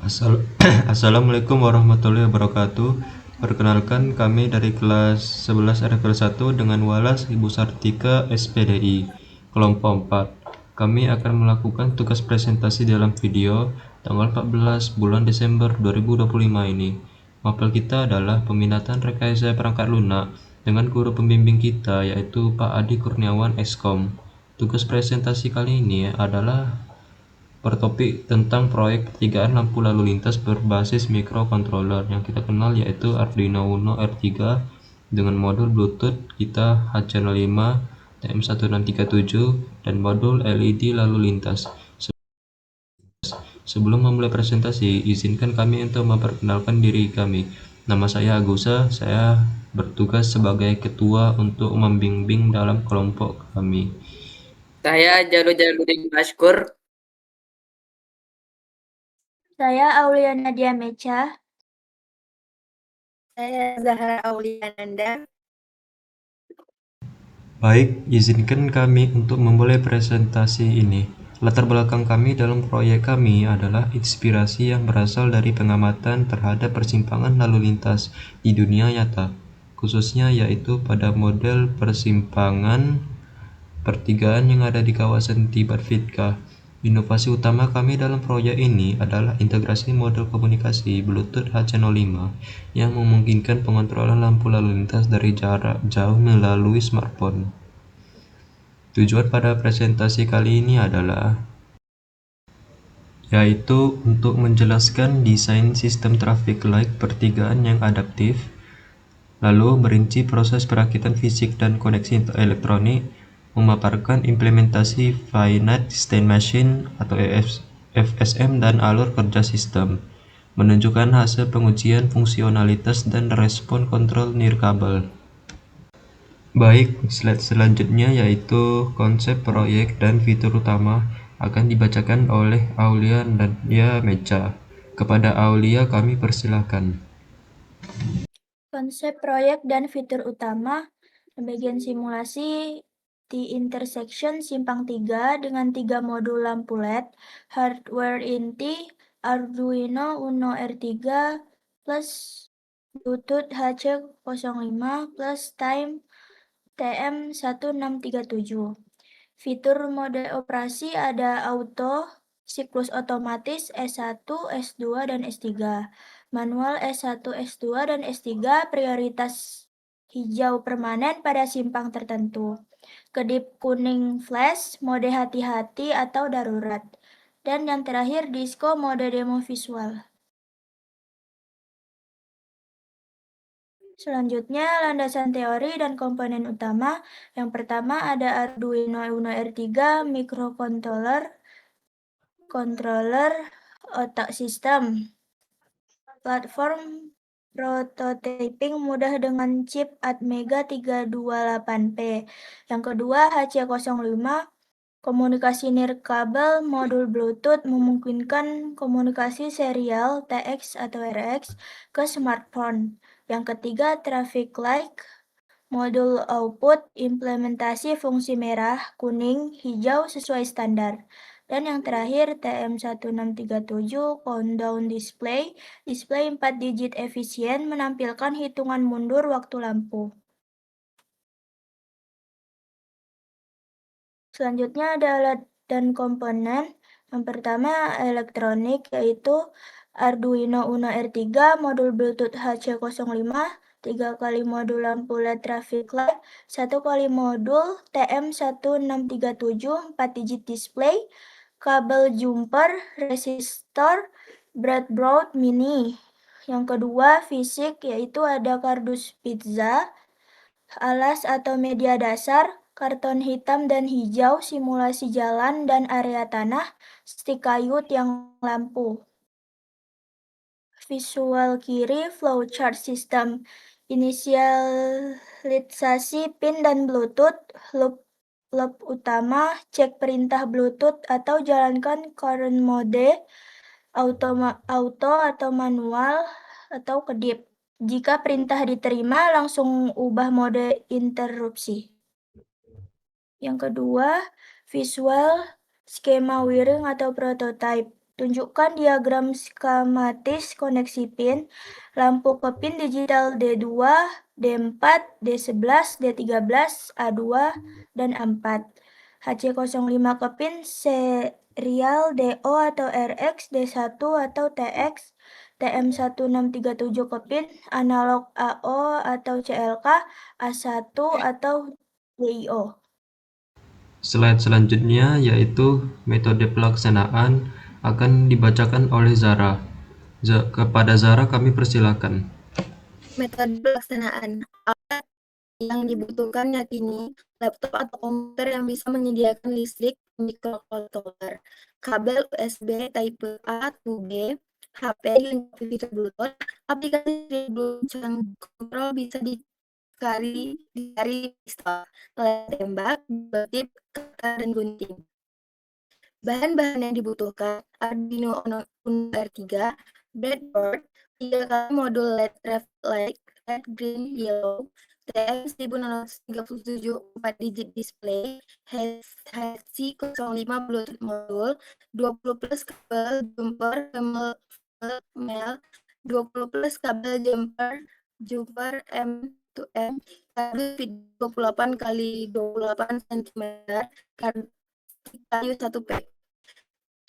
Assal- Assalamualaikum warahmatullahi wabarakatuh. Perkenalkan kami dari kelas 11 RFL 1 dengan Walas Ibu Sartika SPDI kelompok 4. Kami akan melakukan tugas presentasi dalam video tanggal 14 bulan Desember 2025 ini. Mapel kita adalah peminatan rekayasa perangkat lunak dengan guru pembimbing kita yaitu Pak Adi Kurniawan Eskom. Tugas presentasi kali ini adalah bertopik tentang proyek pertigaan lampu lalu lintas berbasis microcontroller yang kita kenal yaitu Arduino Uno R3 dengan modul Bluetooth kita H5 TM1637 dan modul LED lalu lintas. Sebelum memulai presentasi, izinkan kami untuk memperkenalkan diri kami. Nama saya Agusa, saya bertugas sebagai ketua untuk membimbing dalam kelompok kami. Saya Jaludin Maskur. Saya Aulia Nadia Mecha. Saya Zahra Auliananda. Baik, izinkan kami untuk memulai presentasi ini. Latar belakang kami dalam proyek kami adalah inspirasi yang berasal dari pengamatan terhadap persimpangan lalu lintas di dunia nyata, khususnya yaitu pada model persimpangan pertigaan yang ada di kawasan Tibet Vitka. Inovasi utama kami dalam proyek ini adalah integrasi model komunikasi Bluetooth H05 yang memungkinkan pengontrolan lampu lalu lintas dari jarak jauh melalui smartphone. Tujuan pada presentasi kali ini adalah yaitu untuk menjelaskan desain sistem traffic light pertigaan yang adaptif, lalu merinci proses perakitan fisik dan koneksi elektronik, memaparkan implementasi Finite State Machine atau FSM dan alur kerja sistem, menunjukkan hasil pengujian fungsionalitas dan respon kontrol nirkabel. Baik, slide selanjutnya yaitu konsep proyek dan fitur utama akan dibacakan oleh Aulia Nadia Mecha. Kepada Aulia kami persilakan. Konsep proyek dan fitur utama bagian simulasi di intersection simpang 3 dengan 3 modul lampu LED, hardware inti Arduino Uno R3 plus Bluetooth HC05 plus time TM1637. Fitur mode operasi ada auto, siklus otomatis S1, S2, dan S3. Manual S1, S2, dan S3 prioritas hijau permanen pada simpang tertentu. Kedip kuning flash, mode hati-hati atau darurat. Dan yang terakhir disco mode demo visual. Selanjutnya, landasan teori dan komponen utama. Yang pertama ada Arduino Uno R3 microcontroller, controller, otak sistem. Platform prototyping mudah dengan chip Atmega 328P. Yang kedua, HC05 komunikasi nirkabel modul Bluetooth memungkinkan komunikasi serial TX atau RX ke smartphone. Yang ketiga, traffic light modul output implementasi fungsi merah, kuning, hijau sesuai standar. Dan yang terakhir TM1637 countdown display, display 4 digit efisien menampilkan hitungan mundur waktu lampu. Selanjutnya ada alat dan komponen. Yang pertama elektronik yaitu Arduino Uno R3 modul Bluetooth HC05, 3 kali modul lampu LED traffic light, 1 kali modul TM1637 4 digit display, kabel jumper, resistor, breadboard mini. Yang kedua fisik yaitu ada kardus pizza, alas atau media dasar, karton hitam dan hijau, simulasi jalan dan area tanah, stik kayu, tiang lampu. Visual kiri, flowchart sistem, inisialisasi pin dan Bluetooth, loop utama, cek perintah Bluetooth atau jalankan current mode, auto atau manual atau kedip. Jika perintah diterima, langsung ubah mode interupsi. Yang kedua, visual skema wiring atau prototype. Tunjukkan diagram skematis koneksi pin, lampu ke pin digital D2, D4, D11, D13, A2, dan A4. HC05 ke pin serial DO atau RX, D1 atau TX, TM1637 ke pin analog AO atau CLK, A1 atau DIO. Slide selanjutnya yaitu metode pelaksanaan akan dibacakan oleh Zara. Kepada Zara kami persilakan. Metode pelaksanaan. Alat yang dibutuhkan yakini laptop atau komputer yang bisa menyediakan listrik, mikrokontroller, kabel USB Type A to B, HP dilengkapi fitur Bluetooth, aplikasi Bluetooth yang kontrol bisa dicari install, layar tembak, tip, cutter, dan gunting. Bahan-bahan yang dibutuhkan: Arduino Uno R3, breadboard, 3 kali modul LED red, green, yellow, TM1637 4 digit display, HC05 Bluetooth modul, 20 plus kabel jumper mel, 20 plus kabel jumper M2M, kardus 28 x 28 cm, kayu 1 pack.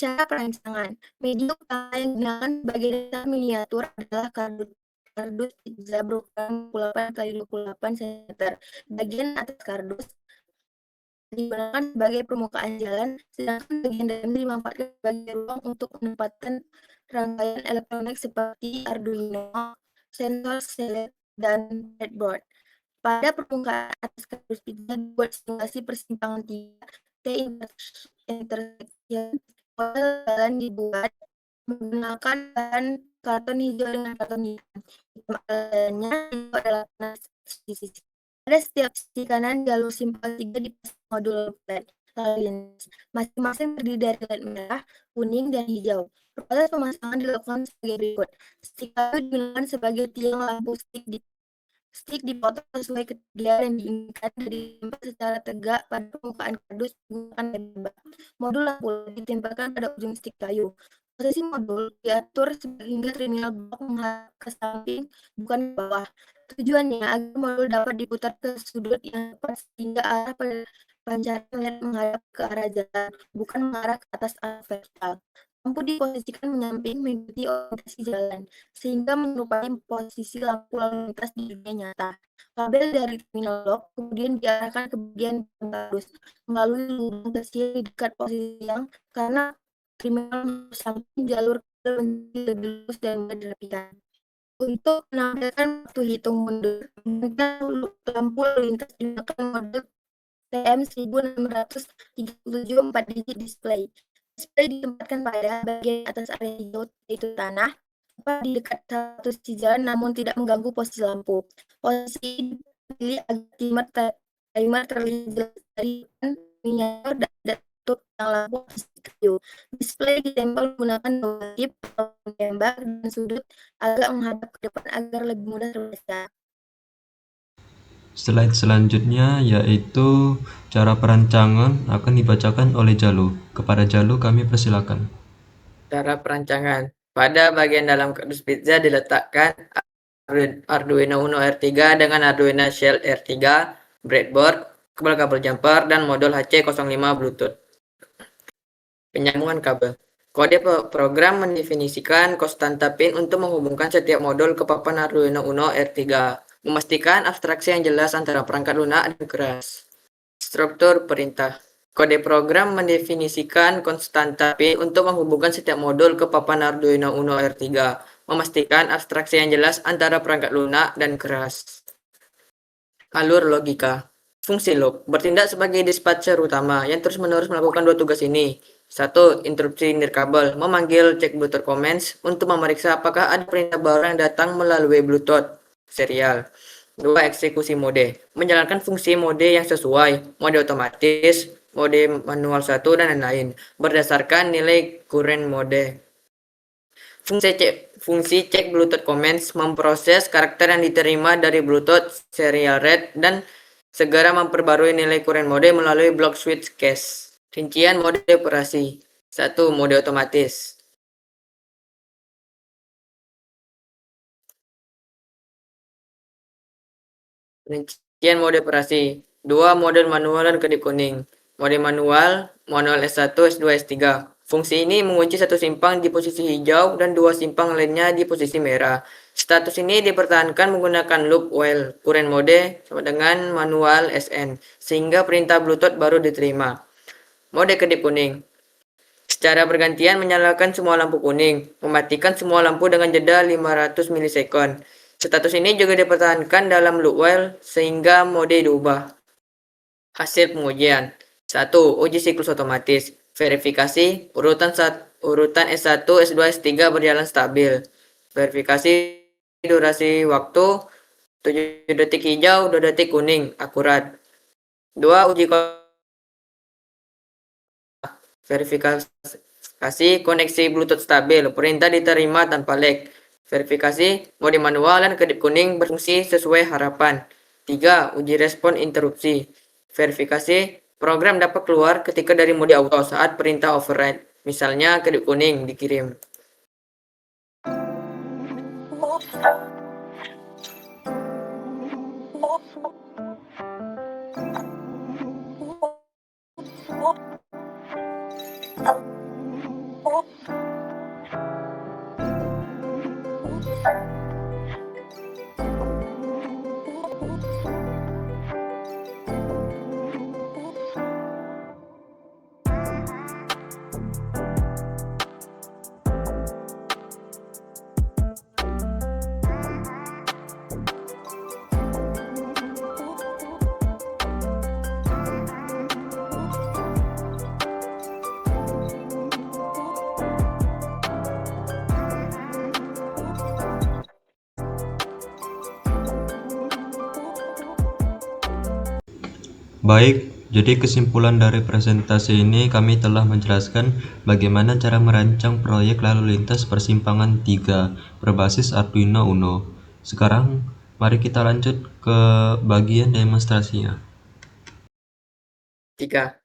Cara perancangan. Medium yang digunakan sebagai dasar miniatur adalah kardus pizza berukuran 28 x 28 cm. Bagian atas kardus digunakan sebagai permukaan jalan, sedangkan bagian dalam dimanfaatkan sebagai ruang untuk menempatkan rangkaian elektronik seperti Arduino, sensor, select, dan breadboard. Pada permukaan atas kardus pizza dibuat simulasi persimpangan 3 T intersection. Model jalan dibuat menggunakan bahan karton hijau dengan karton hitam. Jalannya dibuat adalah di sisi. Pada setiap sisi kanan jalur simpel 3 dipasang modul LED lintas. Masing-masing terdiri dari LED merah, kuning, dan hijau. Proses pemasangan dilakukan sebagai berikut. Stik kayu digunakan sebagai tiang lampu Stik dipotong sesuai ketinggian yang diinginkan dan ditempel secara tegak pada permukaan kardus menggunakan tembak. Modul lampu ditempelkan pada ujung stik kayu. Posisi modul diatur sehingga terminal blok menghadap ke samping, bukan ke bawah. Tujuannya agar modul dapat diputar ke sudut yang tepat sehingga arah pancaran LED menghadap ke arah jalan, bukan mengarah ke atas atau vertikal. Lampu diposisikan menyamping mengikuti orientasi jalan, sehingga menyerupai posisi lampu lalu lintas di dunia nyata. Kabel dari terminal blok kemudian diarahkan ke bagian kardus melalui lubang kecil di dekat posisi tiang karena terminal samping jalur kabel menjadi lebih lurus dan mudah dirapikan. Untuk menampilkan waktu hitung mundur, lampu lalu lintas digunakan model TM1637 4 digit display. Display ditempatkan pada bagian atas area hijau, yaitu tanah, tepat di dekat satu sisi jalan namun tidak mengganggu posisi lampu. Posisi dipilih agar timer terlihat jelas dari miniatur dan tutup yang lampu kayu. Display ditempel menggunakan tip, tembak, dan sudut agak menghadap ke depan agar lebih mudah terbaca. Slide selanjutnya yaitu cara perancangan akan dibacakan oleh Jalu. Kepada Jalu kami persilakan. Cara perancangan. Pada bagian dalam kardus pizza diletakkan Arduino Uno R3 dengan Arduino Shell R3, breadboard, kabel jumper, dan modul HC05 Bluetooth. Penyambungan kabel. Kode program mendefinisikan konstanta pin untuk menghubungkan setiap modul ke papan Arduino Uno R3. Memastikan abstraksi yang jelas antara perangkat lunak dan keras. Struktur perintah. Kode program mendefinisikan konstanta pin untuk menghubungkan setiap modul ke papan Arduino Uno R3. Memastikan abstraksi yang jelas antara perangkat lunak dan keras. Alur logika. Fungsi loop bertindak sebagai dispatcher utama yang terus-menerus melakukan dua tugas ini. 1. Interupsi nirkabel, memanggil check Bluetooth commands untuk memeriksa apakah ada perintah baru yang datang melalui Bluetooth serial. 2. Eksekusi mode, menjalankan fungsi mode yang sesuai, mode otomatis, mode manual 1, dan lain-lain, berdasarkan nilai current mode. Fungsi cek Bluetooth commands memproses karakter yang diterima dari Bluetooth serial read dan segera memperbarui nilai current mode melalui block switch cache. Rincian mode operasi. 1. Mode otomatis. Rincian mode operasi. 2 mode manual dan kedip kuning. Mode manual S1, S2, S3. Fungsi ini mengunci satu simpang di posisi hijau dan 2 simpang lainnya di posisi merah. Status ini dipertahankan menggunakan loop while current mode sama dengan manual SN, sehingga perintah Bluetooth baru diterima. Mode kedip kuning. Secara bergantian menyalakan semua lampu kuning, mematikan semua lampu dengan jeda 500 milisekund. Status ini juga dipertahankan dalam loop while sehingga mode diubah. Hasil pengujian. 1. Uji siklus otomatis. Verifikasi urutan S1, S2, S3 berjalan stabil. Verifikasi durasi waktu 7 detik hijau, 2 detik kuning, akurat. 2. Uji verifikasi koneksi Bluetooth stabil, perintah diterima tanpa lag. Verifikasi mode manual dan kedip kuning berfungsi sesuai harapan. 3. Uji respon interupsi. Verifikasi program dapat keluar ketika dari mode auto saat perintah override. Misalnya kedip kuning dikirim. Baik, jadi kesimpulan dari presentasi ini kami telah menjelaskan bagaimana cara merancang proyek lalu lintas persimpangan 3 berbasis Arduino Uno. Sekarang, mari kita lanjut ke bagian demonstrasinya. 3.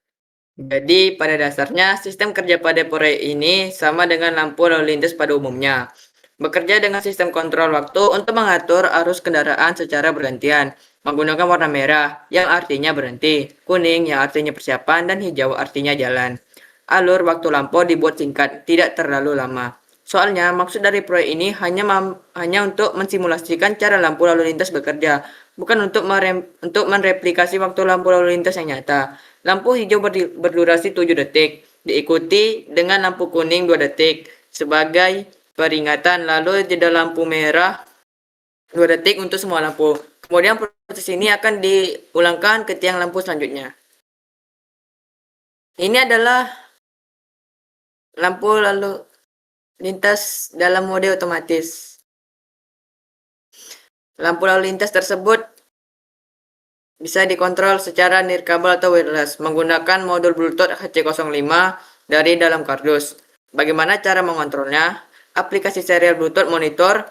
Jadi pada dasarnya sistem kerja pada proyek ini sama dengan lampu lalu lintas pada umumnya. Bekerja dengan sistem kontrol waktu untuk mengatur arus kendaraan secara bergantian, menggunakan warna merah yang artinya berhenti, kuning yang artinya persiapan, dan hijau artinya jalan. Alur waktu lampu dibuat singkat, tidak terlalu lama. Soalnya maksud dari proyek ini hanya untuk mensimulasikan cara lampu lalu lintas bekerja, bukan untuk mereplikasi waktu lampu lalu lintas yang nyata. Lampu hijau berdurasi 7 detik, diikuti dengan lampu kuning 2 detik sebagai peringatan, lalu jeda lampu merah 2 detik untuk semua lampu. Kemudian proses ini akan diulangkan ke tiang lampu selanjutnya. Ini adalah lampu lalu lintas dalam mode otomatis. Lampu lalu lintas tersebut bisa dikontrol secara nirkabel atau wireless menggunakan modul Bluetooth HC05 dari dalam kardus. Bagaimana cara mengontrolnya? Aplikasi serial Bluetooth monitor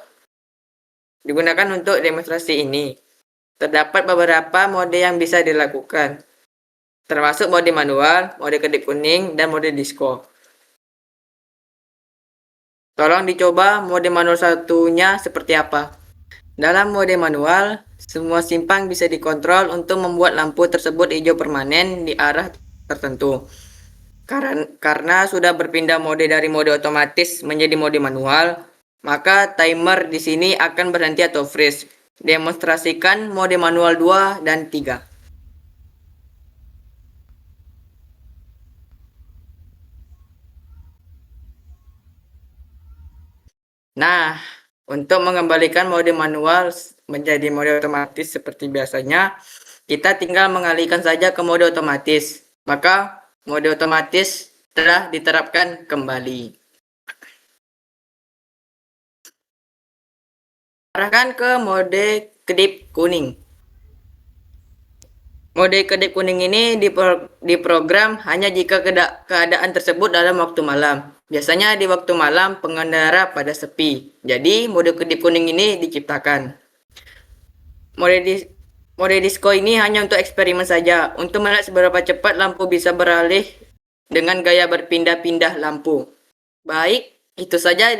digunakan untuk demonstrasi ini. Terdapat beberapa mode yang bisa dilakukan, termasuk mode manual, mode kedip kuning, dan mode disco. Tolong dicoba mode manual satunya seperti apa. Dalam mode manual, semua simpang bisa dikontrol untuk membuat lampu tersebut hijau permanen di arah tertentu. Karena sudah berpindah mode dari mode otomatis menjadi mode manual, maka timer di sini akan berhenti atau freeze. Demonstrasikan mode manual 2 dan 3. Nah, untuk mengembalikan mode manual menjadi mode otomatis seperti biasanya, kita tinggal mengalihkan saja ke mode otomatis. Maka mode otomatis telah diterapkan kembali. Arahkan ke mode kedip kuning. Mode kedip kuning ini diprogram hanya jika keadaan tersebut dalam waktu malam. Biasanya di waktu malam pengendara pada sepi. Jadi mode kedip kuning ini diciptakan. Mode disco ini hanya untuk eksperimen saja, untuk melihat seberapa cepat lampu bisa beralih dengan gaya berpindah-pindah lampu. Baik, itu saja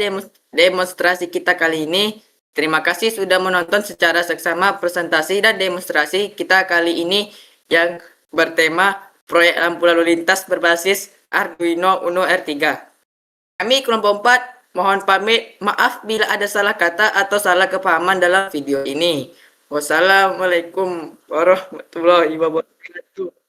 demonstrasi kita kali ini. Terima kasih sudah menonton secara seksama presentasi dan demonstrasi kita kali ini yang bertema proyek lampu lalu lintas berbasis Arduino Uno R3. Kami kelompok 4 mohon pamit, maaf bila ada salah kata atau salah kepahaman dalam video ini. Wassalamualaikum warahmatullahi wabarakatuh.